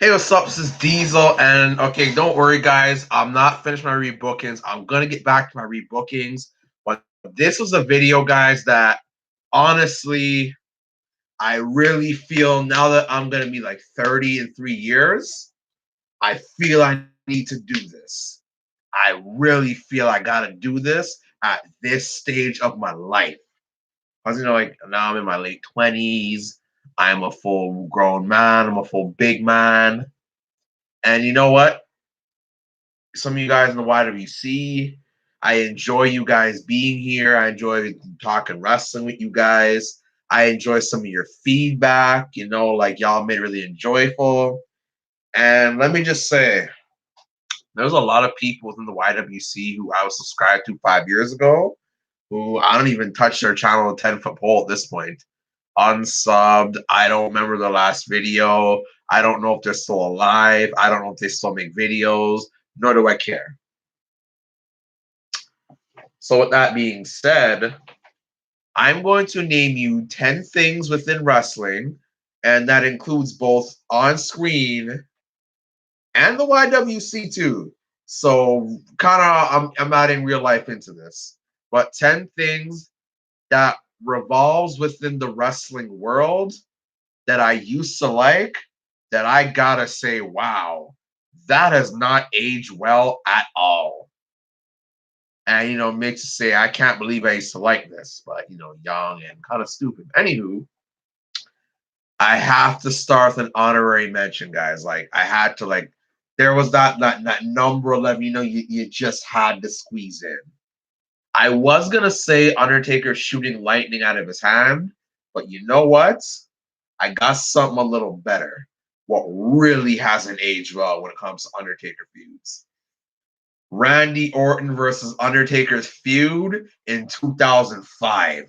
Hey, what's up? This is Diesel, and okay, don't worry, guys. I'm not finished my rebookings. I'm gonna get back to my rebookings, but this was a video, guys, that honestly, I really feel now that I'm gonna be like 30 in 3 years, I feel I need to do this. I really feel I gotta do this at this stage of my life. Because like now I'm in my late 20s. I'm a full grown man. I'm a full big man. And you know what? Some of you guys in the YWC. I enjoy you guys being here. I enjoy talking wrestling with you guys. I enjoy some of your feedback. Like y'all made it really enjoyable. And let me just say, there's a lot of people within the YWC who I was subscribed to 5 years ago who I don't even touch their channel with a 10-foot pole at this point. Unsubbed. I don't remember the last video. I don't know if they're still alive. I don't know if they still make videos, nor do I care. So, with that being said, I'm going to name you 10 things within wrestling, and that includes both on screen and the YWC too. So, kind of, I'm adding real life into this, but 10 things that revolves within the wrestling world that I used to like that I gotta say, wow, that has not aged well at all. And makes you say, I can't believe I used to like this, but young and kind of stupid. Anywho, I have to start with an honorary mention, guys. Like I had to there was that number 11, you just had to squeeze in. I was gonna say Undertaker shooting lightning out of his hand, but you know what? I got something a little better. What really hasn't aged well when it comes to Undertaker feuds. Randy Orton versus Undertaker's feud in 2005.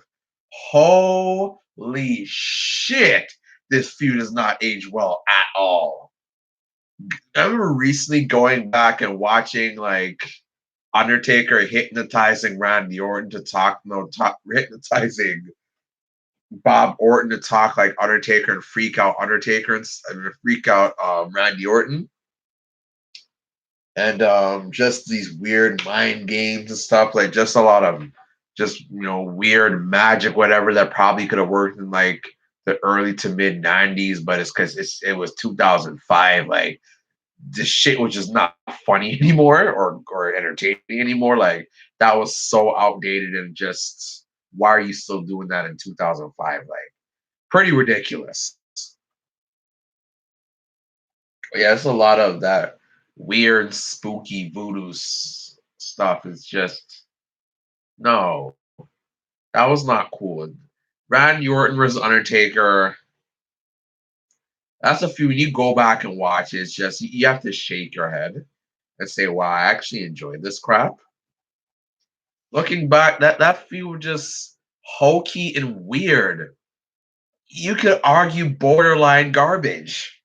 Holy shit, this feud has not aged well at all. I remember recently going back and watching Undertaker hypnotizing Randy Orton to talk, hypnotizing Bob Orton to talk like Undertaker and freak out Undertaker and freak out Randy Orton. And just these weird mind games and stuff, like just a lot of just weird magic, whatever that probably could have worked in like the early to mid '90s, but it's because it was 2005. Like this shit was just not funny anymore or entertaining anymore. Like that was so outdated and just why are you still doing that in 2005? Like pretty ridiculous. But yeah, it's a lot of that weird, spooky voodoo stuff. It's just no, that was not cool. Randy Orton versus Undertaker. That's a few. When you go back and watch it, it's just you have to shake your head and say, "Wow, I actually enjoyed this crap." Looking back, that feud just hokey and weird. You could argue borderline garbage.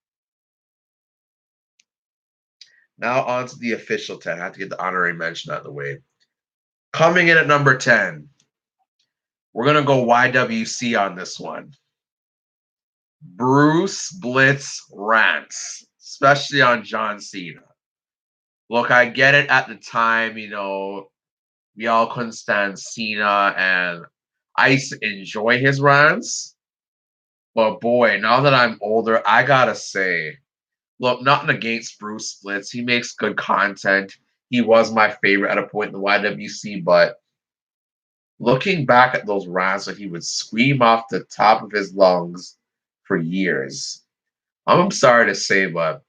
Now on to the official 10. I have to get the honorary mention out of the way. Coming in at number 10, we're going to go YWC on this one. Bruce Blitz rants, especially on John Cena. Look, I get it at the time, we all couldn't stand Cena, and I used to enjoy his rants. But boy, now that I'm older, I gotta say, look, nothing against Bruce Splits. He makes good content. He was my favorite at a point in the YWC, but looking back at those rants where he would scream off the top of his lungs for years, I'm sorry to say, but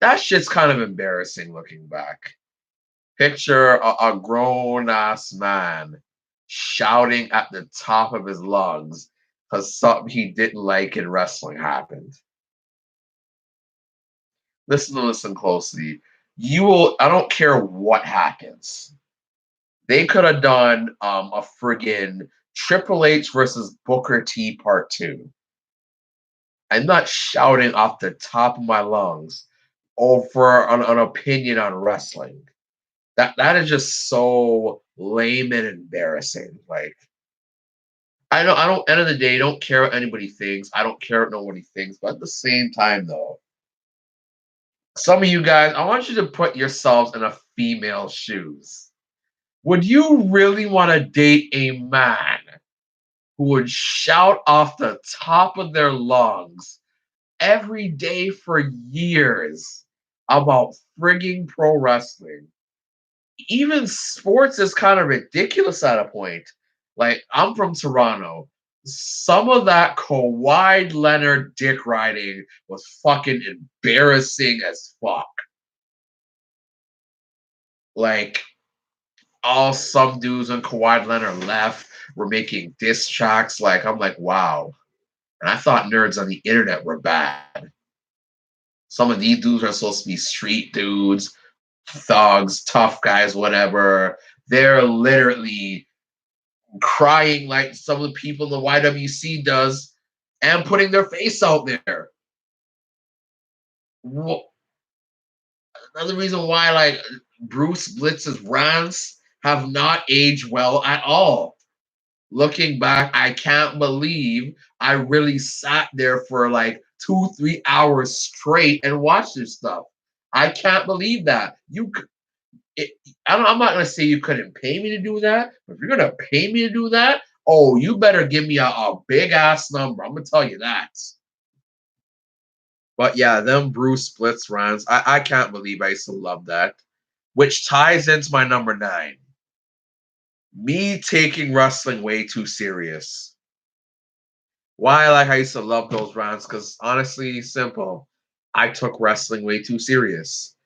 that shit's kind of embarrassing looking back. Picture a grown ass man shouting at the top of his lungs because something he didn't like in wrestling happened. Listen closely. I don't care what happens. They could have done a friggin' Triple H versus Booker T part two. I'm not shouting off the top of my lungs over an opinion on wrestling. That is just so lame and embarrassing. Like I don't end of the day, don't care what anybody thinks. I don't care what nobody thinks. But at the same time though, Some of you guys, I want you to put yourselves in a female's shoes. Would you really want to date a man who would shout off the top of their lungs every day for years about frigging pro wrestling? Even sports is kind of ridiculous at a point. Like, I'm from Toronto. Some of that Kawhi Leonard dick riding was fucking embarrassing as fuck. Like, all some dudes when Kawhi Leonard left were making diss tracks. Like, I'm like, wow. And I thought nerds on the internet were bad. Some of these dudes are supposed to be street dudes, thugs, tough guys, whatever. They're literally crying like some of the people in the YWC does and putting their face out there. Another reason why, like, Bruce Blitz's rants have not aged well at all. Looking back, I can't believe I really sat there for like 2-3 hours straight and watched this stuff. I can't believe that. It, I'm not gonna say you couldn't pay me to do that, but if you're gonna pay me to do that, oh, you better give me a big ass number. I'm gonna tell you that. But yeah, them Bruce Splits runs, I can't believe I used to love that. Which ties into my number 9. Me taking wrestling way too serious. Why I used to love those rounds? Because honestly, simple. I took wrestling way too serious.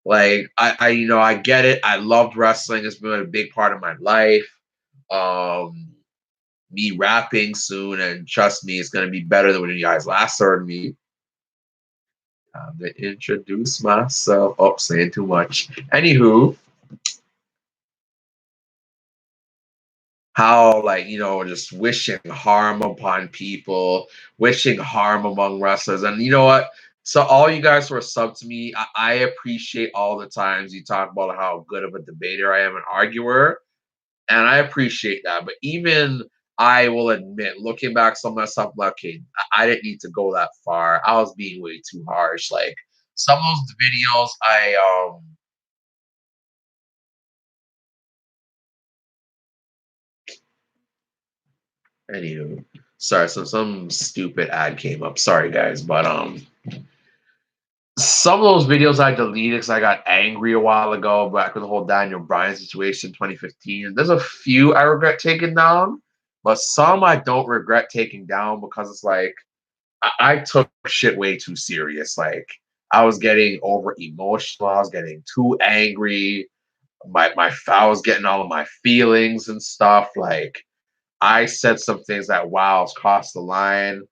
Like I get it. I loved wrestling. It's been a big part of my life. Um, Me rapping soon, and trust me, it's gonna be better than when you guys last heard me. Time to introduce myself. Oh, saying too much. Anywho, how just wishing harm upon people, wishing harm among wrestlers. And you know what? So all you guys who are sub to me, I appreciate all the times you talk about how good of a debater I am, an arguer, and I appreciate that. But even I will admit, looking back, some of my stuff, like, okay, I didn't need to go that far. I was being way too harsh. Like some of those videos, anywho, sorry, so some stupid ad came up. Sorry guys, but some of those videos I deleted because I got angry a while ago back with the whole Daniel Bryan situation in 2015. There's a few I regret taking down, but some I don't regret taking down because it's like I took shit way too serious. Like I was getting over emotional, I was getting too angry. I was getting all of my feelings and stuff. Like I said some things that wow, crossed the line.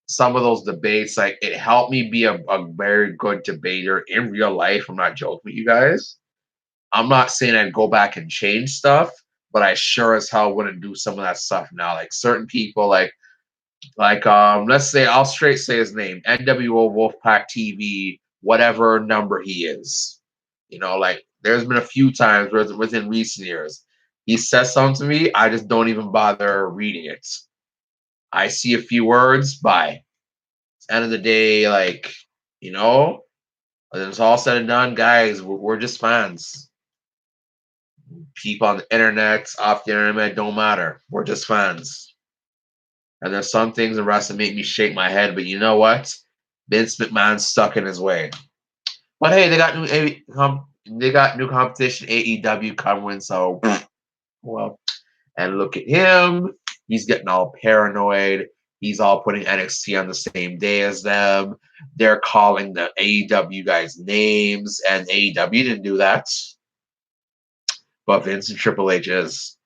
Some of those debates, like it helped me be a very good debater in real life. I'm not joking with you guys. I'm not saying I'd go back and change stuff, but I sure as hell wouldn't do some of that stuff now. Like certain people, let's say I'll straight say his name, NWO Wolfpack TV, whatever number he is. Like there's been a few times within recent years he says something to me, I just don't even bother reading it. I see a few words, bye. End of the day, when it's all said and done, guys, we're just fans. People on the internet, off the internet, don't matter. We're just fans. And there's some things in wrestling make me shake my head, but you know what? Vince McMahon's stuck in his way. But hey, they got new competition, AEW coming, so well. And look at him. He's getting all paranoid. He's all putting NXT on the same day as them. They're calling the AEW guys names, and AEW didn't do that. But Vince and Triple H is.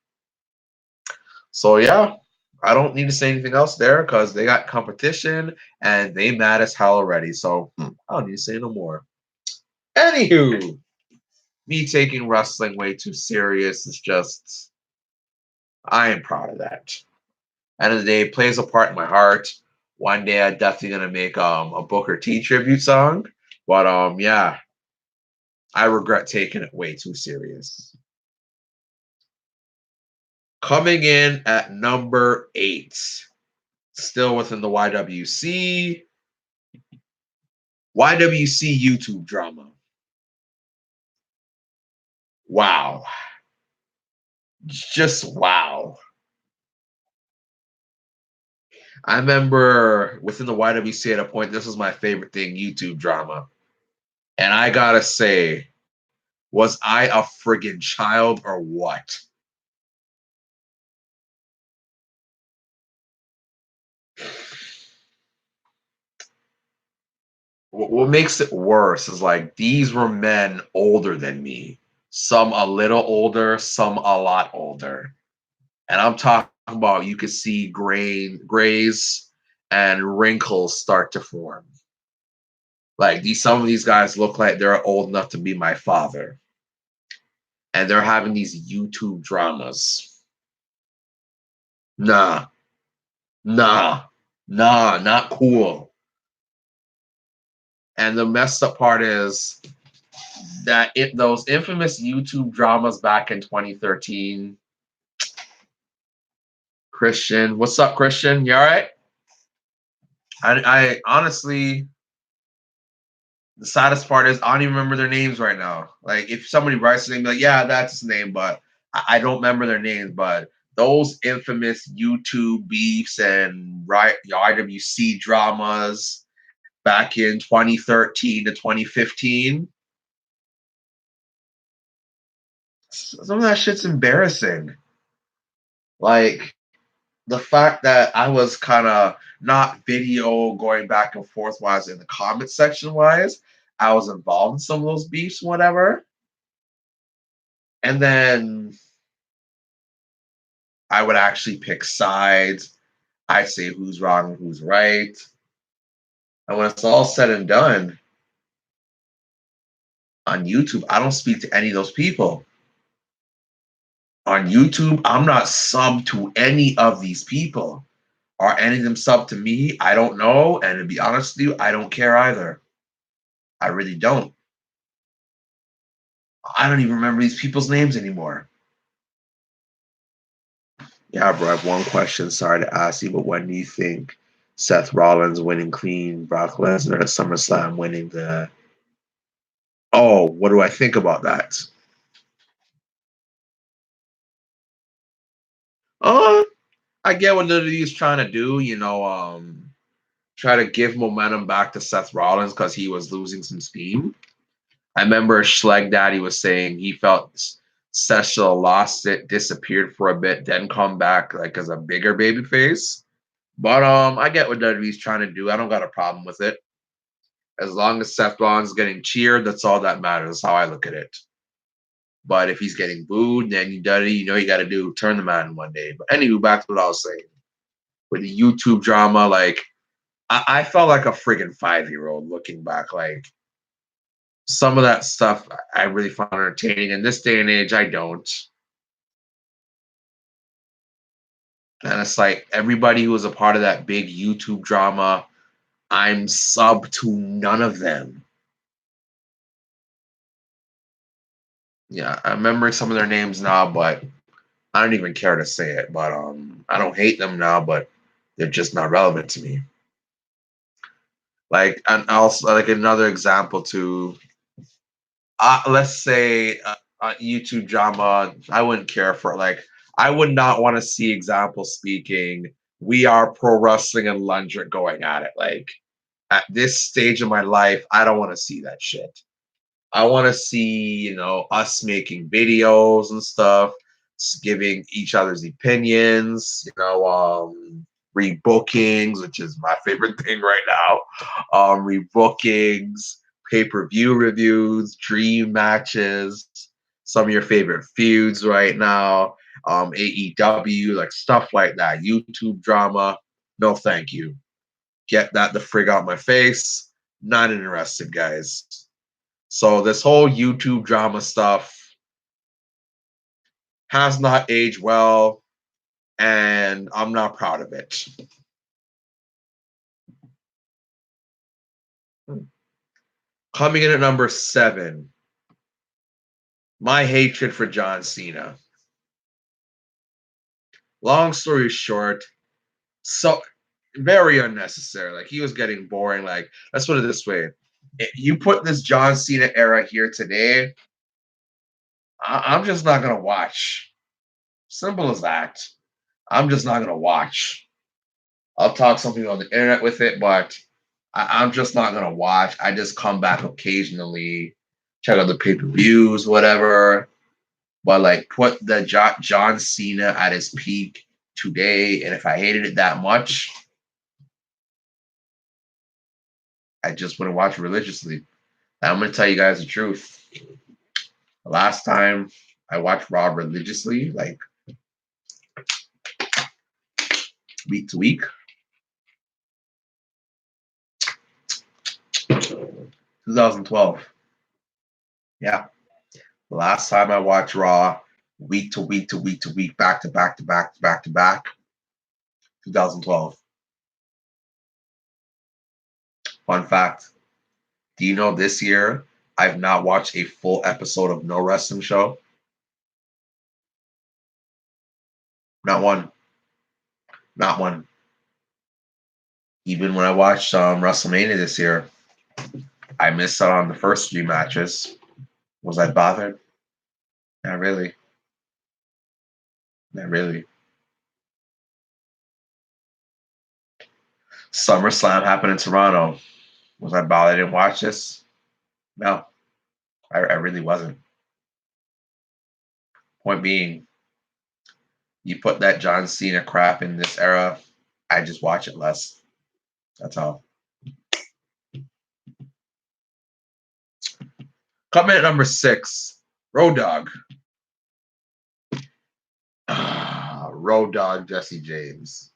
So yeah, I don't need to say anything else there because they got competition and they mad as hell already. So I don't need to say no more. Anywho, me taking wrestling way too serious is just I am proud of that. End of the day, it plays a part in my heart. One day I'm definitely gonna make a Booker T tribute song. But yeah, I regret taking it way too serious. Coming in at number 8, still within the YWC YouTube drama. Wow. Just wow. I remember within the YWC at a point, this was my favorite thing, YouTube drama. And I gotta say, was I a friggin' child or what? What makes it worse is like these were men older than me. Some a little older, some a lot older. And I'm talking about you could see grays and wrinkles start to form. Like these some of these guys look like they're old enough to be my father. And they're having these YouTube dramas. Nah, nah, nah, not cool. And the messed up part is that those infamous YouTube dramas back in 2013. Christian, what's up, Christian? You all right? I honestly, the saddest part is I don't even remember their names right now. Like if somebody writes their name, like yeah, that's his name, but I don't remember their names. But those infamous YouTube beefs and YWC dramas back in 2013 to 2015, some of that shit's embarrassing. Like the fact that I was kind of not video going back and forth wise in the comment section wise, I was involved in some of those beefs, whatever. And then I would actually pick sides. I say who's wrong and who's right. And when it's all said and done on YouTube, I don't speak to any of those people. On YouTube, I'm not sub to any of these people. Are any of them sub to me? I don't know. And to be honest with you, I don't care either. I really don't. I don't even remember these people's names anymore. Yeah, bro, I have one question. Sorry to ask you, but when do you think Seth Rollins winning clean, Brock Lesnar at SummerSlam winning the. Oh, what do I think about that? Uh, I get what WWE's trying to do, try to give momentum back to Seth Rollins because he was losing some steam. I remember Schleg Daddy was saying he felt Seth should have lost it, disappeared for a bit, then come back like as a bigger baby face. But I get what WWE's trying to do. I don't got a problem with it. As long as Seth Rollins is getting cheered, that's all that matters. That's how I look at it. But if he's getting booed, then you got to do turn the man one day. But anywho, back to what I was saying with the YouTube drama. Like I felt like a friggin' 5-year-old looking back. Like some of that stuff I really found entertaining. In this day and age, I don't. And it's like everybody who was a part of that big YouTube drama, I'm sub to none of them. Yeah, I remember some of their names now, but I don't even care to say it. But I don't hate them now, but they're just not relevant to me. Like, and also like another example to, let's say a YouTube drama. I wouldn't care for it. Like, I would not want to see example speaking. We are pro wrestling and Lundgren going at it. Like at this stage of my life, I don't want to see that shit. I want to see, us making videos and stuff, giving each other's opinions, rebookings, which is my favorite thing right now. Rebookings, pay-per-view reviews, dream matches, some of your favorite feuds right now, AEW, like stuff like that, YouTube drama. No, thank you. Get that the frig out my face. Not interested, guys. So this whole YouTube drama stuff has not aged well, and I'm not proud of it. Coming in at number 7, my hatred for John Cena. Long story short, so very unnecessary. Like he was getting boring. Like let's put it this way: if you put this John Cena era here today, I'm just not gonna watch. Simple as that. I'm just not gonna watch. I'll talk something on the internet with it, but I'm just not gonna watch. I just come back occasionally, check out the pay-per-views, whatever. But like put the John Cena at his peak today, and if I hated it that much, I just wouldn't watch it religiously. And I'm gonna tell you guys the truth. The last time I watched Raw religiously, like week to week, 2012. Yeah. The last time I watched Raw week to week to week to week, back to back to back to back to back, 2012. Fun fact. Do you know this year I've not watched a full episode of no wrestling show? Not one. Not one. Even when I watched WrestleMania this year, I missed out on the first 3 matches. Was I bothered? Not really. Not really. SummerSlam happened in Toronto. Was I bothered I didn't watch this? No, I really wasn't. Point being, you put that John Cena crap in this era, I just watch it less. That's all. Coming at number 6, Road Dogg. Road Dogg Jesse James.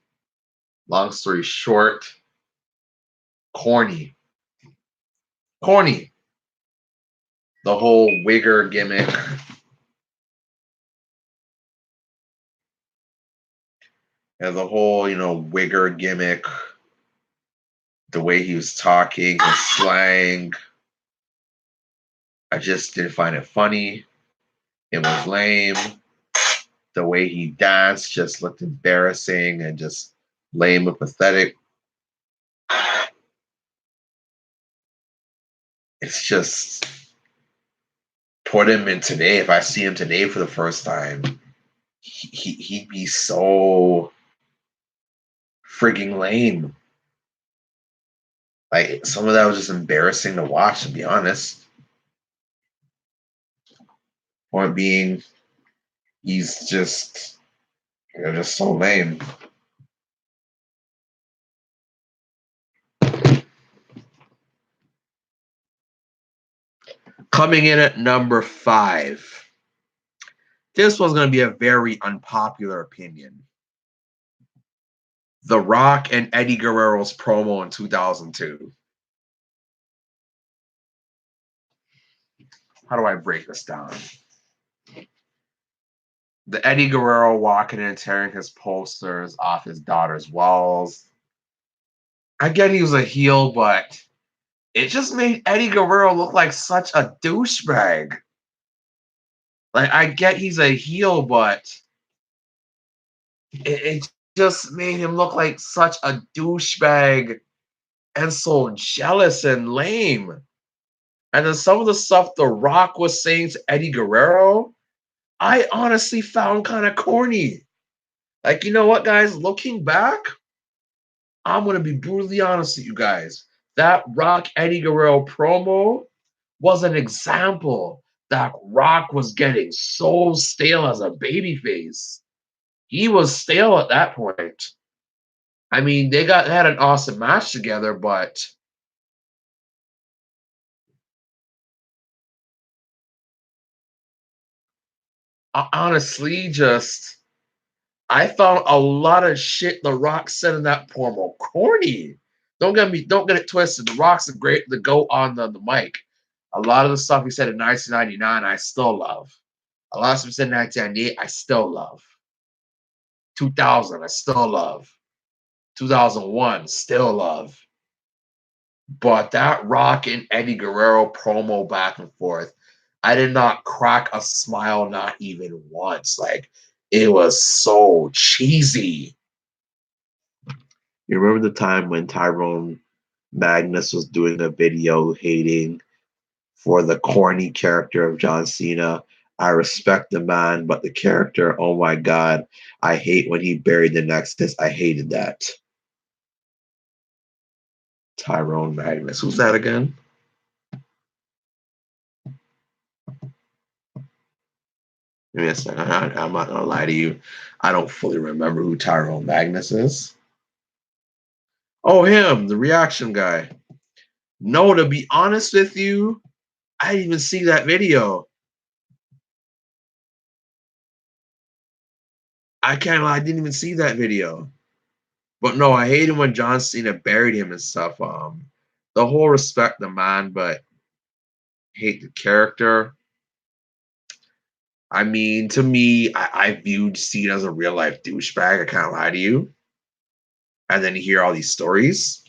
Long story short, corny. Corny. The whole wigger gimmick. And the whole, wigger gimmick. The way he was talking, his slang. I just didn't find it funny. It was lame. The way he danced just looked embarrassing and just lame and pathetic. It's just put him in today. If I see him today for the first time, he'd be so frigging lame. Like some of that was just embarrassing to watch, to be honest. Point being, he's just so lame. Coming in at number 5. This was going to be a very unpopular opinion. The Rock and Eddie Guerrero's promo in 2002. How do I break this down? The Eddie Guerrero walking in, tearing his posters off his daughter's walls. I get he was a heel, but it just made Eddie Guerrero look like such a douchebag. Like, I get he's a heel, but it just made him look like such a douchebag and so jealous and lame. And then some of the stuff The Rock was saying to Eddie Guerrero, I honestly found kind of corny. Like, you know what, guys? Looking back, I'm going to be brutally honest with you guys. That Rock Eddie Guerrero promo was an example that Rock was getting so stale as a babyface. He was stale at that point. I mean, they had an awesome match together, but honestly, I found a lot of shit The Rock said in that promo corny. Don't get it twisted. The Rock's the GOAT on the mic. A lot of the stuff he said in 1999, I still love. A lot of stuff he said in 1998, I still love. 2000, I still love. 2001, still love. But that Rock and Eddie Guerrero promo back and forth, I did not crack a smile, not even once. Like, it was so cheesy. You remember the time when Tyrell Magnus was doing a video hating for the corny character of John Cena I respect the man, but the character, oh my God, I hate when he buried the Nexus. I hated that. Tyrell Magnus. Who's that again? Give me a second. I'm not gonna lie to you. I don't fully remember who Tyrell Magnus is. Oh, him, the reaction guy. No, to be honest with you, I didn't even see that video. I can't lie, I didn't even see that video. But no, I hate him when John Cena buried him and stuff. The whole respect the man, but hate the character. I mean, to me, I viewed Cena as a real life douchebag. I can't lie to you. And then you hear all these stories.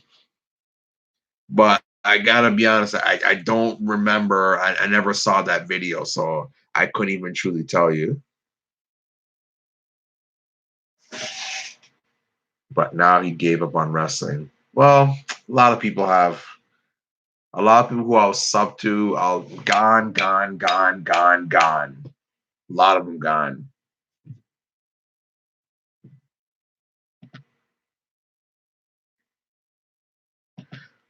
But I gotta be honest, I don't remember. I never saw that video, so I couldn't even truly tell you. But now he gave up on wrestling. Well, a lot of people have. A lot of people who I was sub to, gone, gone, gone, gone, gone. A lot of them gone.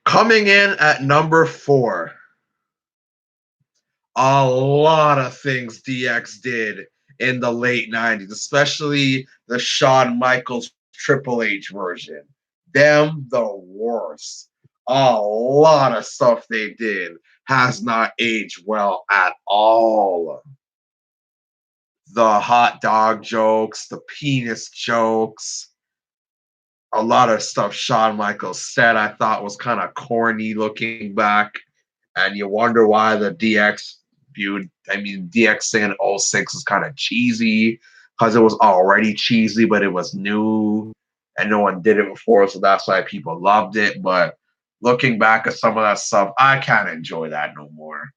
Coming in at number 4, a lot of things DX did in the late 90s, especially the Shawn Michaels Triple H version. Them the worst. A lot of stuff they did has not aged well at all. The hot dog jokes, the penis jokes, a lot of stuff Shawn Michaels said I thought was kind of corny looking back. And you wonder why the DX saying 06 is kind of cheesy because it was already cheesy, but it was new and no one did it before. So that's why people loved it. But looking back at some of that stuff, I can't enjoy that no more.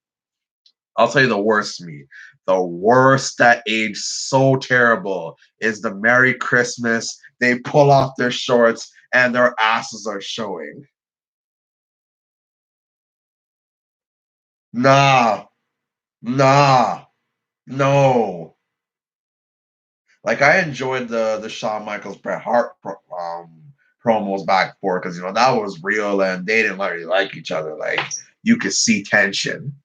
I'll tell you the worst me. The worst that aged so terrible is the Merry Christmas. They pull off their shorts and their asses are showing. Nah, nah, no. Like I enjoyed the Shawn Michaels Bret Hart promos back for because that was real and they didn't really like each other. Like you could see tension,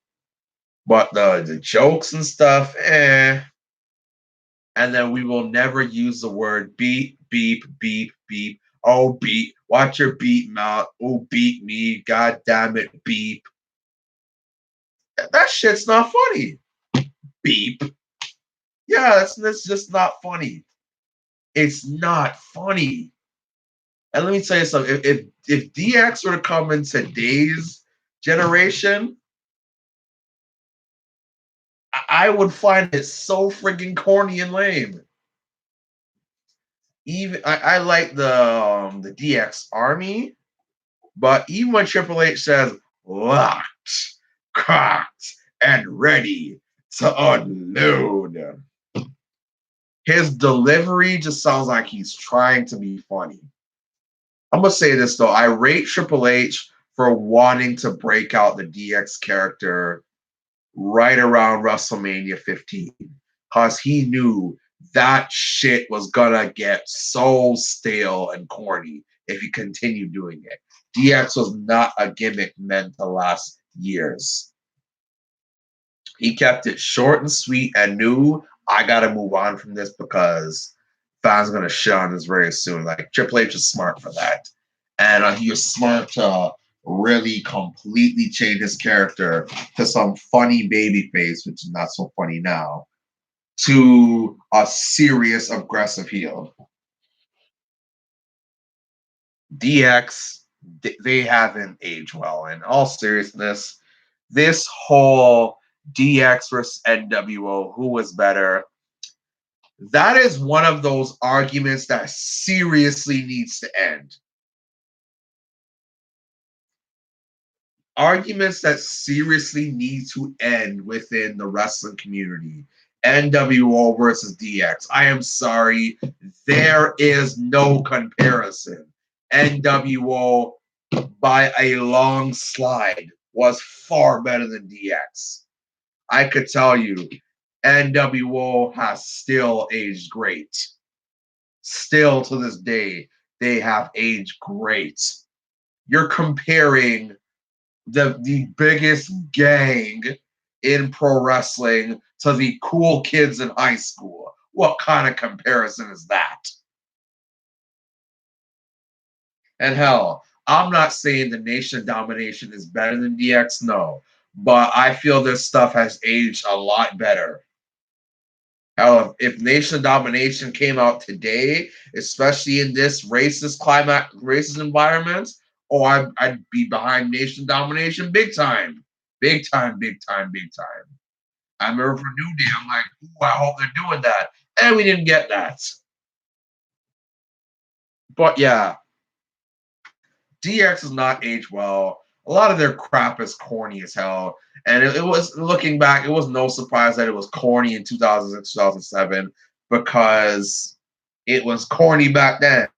but the jokes and stuff, eh. And then we will never use the word beep, beep, beep, beep. Oh, beep. Watch your beep mouth. Oh, beat me. God damn it, beep. That shit's not funny. Beep. Yeah, that's just not funny. It's not funny. And let me tell you something. If DX were to come in today's generation, I would find it so freaking corny and lame. Even I like the DX Army, but even when Triple H says locked, cocked, and ready to unload, his delivery just sounds like he's trying to be funny. I'm gonna say this though, I rate Triple H for wanting to break out the DX character right around WrestleMania 15 because he knew that shit was gonna get so stale and corny if he continued doing it. DX was not a gimmick meant to last years. He kept it short and sweet and knew I gotta move on from this because fans are gonna shit on this very soon. Like Triple H is smart for that, and he was smart to really completely change his character to some funny baby face, which is not so funny now, to a serious aggressive heel. DX, they haven't aged well. In all seriousness, this whole DX versus NWO, who was better? That is one of those arguments that seriously needs to end. Arguments that seriously need to end within the wrestling community. NWO versus DX. I am sorry, there is no comparison. NWO by a long slide was far better than DX. I could tell you NWO has still aged great. Still to this day, they have aged great. You're comparing the biggest gang in pro wrestling to the cool kids in high school. What kind of comparison is that? And hell, I'm not saying the Nation Domination is better than DX, no. But I feel this stuff has aged a lot better. Hell, if Nation Domination came out today, especially in this racist environment, oh, I'd be behind Nation Domination big time. Big time, big time, big time. I remember for New Day, I'm like, ooh, I hope they're doing that. And we didn't get that. But yeah, DX is not aged well. A lot of their crap is corny as hell. And it was, looking back, it was no surprise that it was corny in 2006, 2007 because it was corny back then.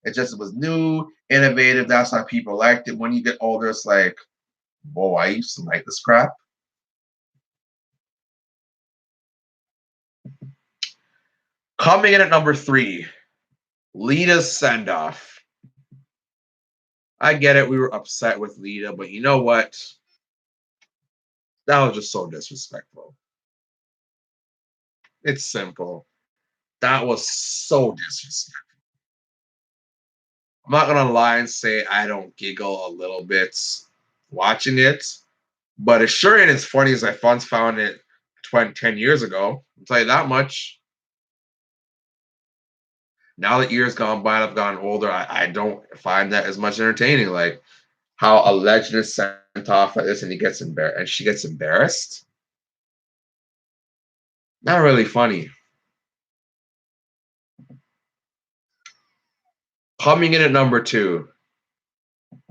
It was new, innovative. That's why people liked it. When you get older, it's like, whoa, I used to like this crap. Coming in at number 3, Lita's Sendoff. I get it. We were upset with Lita, but you know what? That was just so disrespectful. It's simple. That was so disrespectful. I'm not gonna lie and say I don't giggle a little bit watching it, but it sure ain't as funny as I once found it 10 years ago. I'll tell you that much. Now that years gone by, I've gotten older. I don't find that as much entertaining. Like how a legend is sent off like this and he gets embarrassed and she gets embarrassed. Not really funny. Coming in at number 2,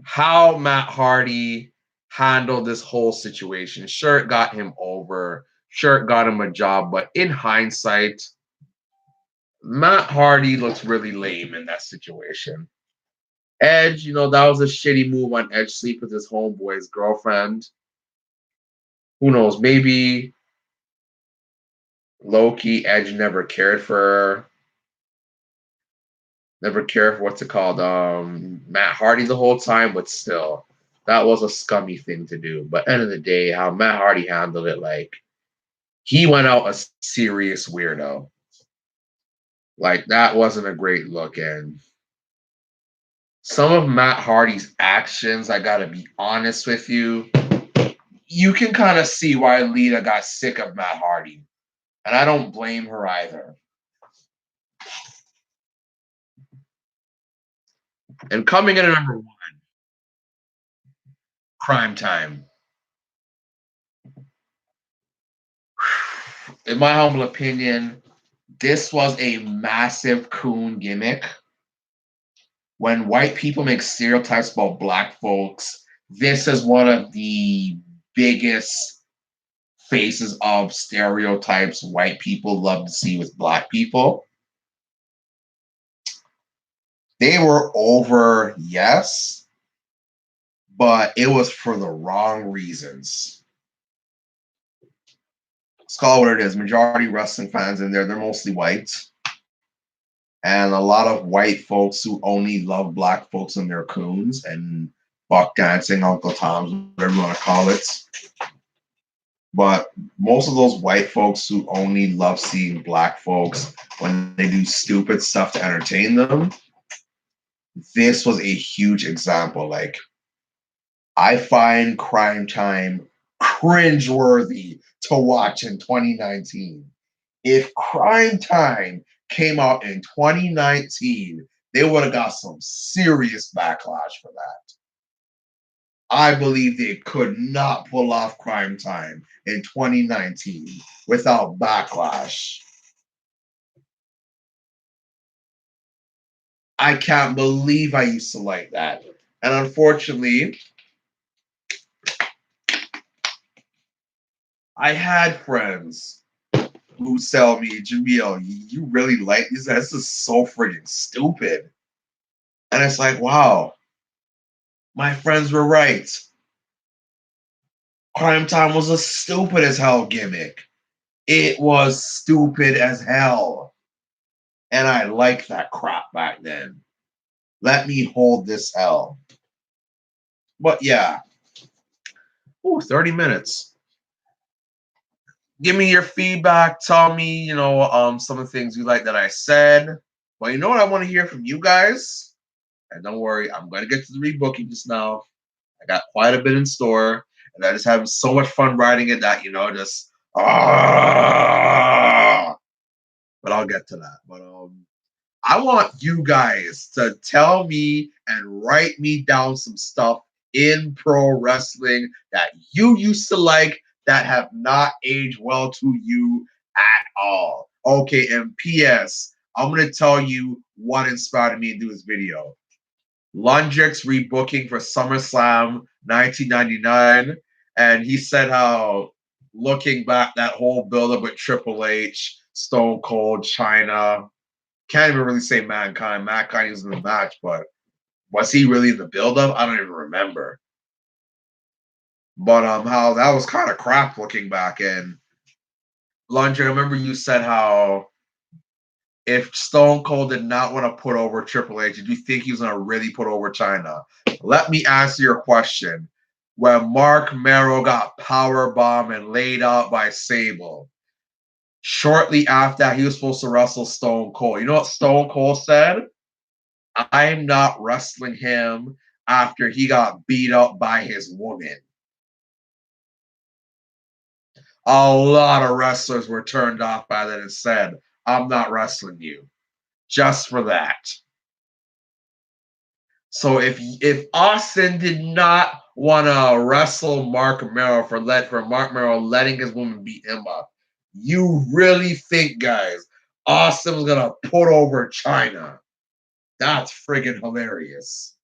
how Matt Hardy handled this whole situation. Sure, it got him over. Sure, it got him a job. But in hindsight, Matt Hardy looks really lame in that situation. Edge, that was a shitty move on Edge sleep with his homeboy's girlfriend. Who knows? Maybe Loki, Edge never cared for her. Never cared for what's it called? Matt Hardy the whole time, but still, that was a scummy thing to do. But end of the day, how Matt Hardy handled it, like he went out a serious weirdo. Like that wasn't a great look. And some of Matt Hardy's actions, I gotta be honest with you, you can kind of see why Lita got sick of Matt Hardy. And I don't blame her either. And coming in at number 1, Crime Time. In my humble opinion, this was a massive coon gimmick. When white people make stereotypes about black folks, this is one of the biggest faces of stereotypes white people love to see with black people. They were over, yes, but it was for the wrong reasons. Let's call it what it is. Majority wrestling fans in there, they're mostly white. And a lot of white folks who only love black folks and their coons and buck dancing, Uncle Tom's, whatever you want to call it. But most of those white folks who only love seeing black folks when they do stupid stuff to entertain them, this was a huge example. Like, I find Crime Time cringeworthy to watch in 2019. If Crime Time came out in 2019, they would have got some serious backlash for that. I believe they could not pull off Crime Time in 2019 without backlash. I can't believe I used to like that. And unfortunately, I had friends who tell me, Jamil, you really like this? This is so friggin' stupid. And it's like, wow, my friends were right. Crime Time was a stupid as hell gimmick. It was stupid as hell. And I liked that crap back then. Let me hold this L. But yeah. Ooh, 30 minutes. Give me your feedback. Tell me, some of the things you like that I said. But you know what I want to hear from you guys? And don't worry, I'm going to get to the rebooking just now. I got quite a bit in store. And I just having so much fun writing it that, just but I'll get to that. But I want you guys to tell me and write me down some stuff in pro wrestling that you used to like that have not aged well to you at all. Okay, and P.S. I'm going to tell you what inspired me to do this video. Lundrick's rebooking for SummerSlam 1999, and he said how looking back that whole build-up with Triple H, Stone Cold, China, can't even really say Mankind. Mankind was in the match, but was he really in the build-up? I don't even remember. But how that was kind of crap looking back. And Lundgren, I remember you said how if Stone Cold did not want to put over Triple H, did you think he was going to really put over China? Let me answer your question. When Mark Merrow got powerbombed and laid out by Sable, shortly after that, he was supposed to wrestle Stone Cold. You know what Stone Cold said? I'm not wrestling him after he got beat up by his woman. A lot of wrestlers were turned off by that and said, I'm not wrestling you. Just for that. So if Austin did not want to wrestle Mark Merrow for Mark Merrow letting his woman beat him up, you really think, guys, Austin was gonna put over China? That's friggin' hilarious.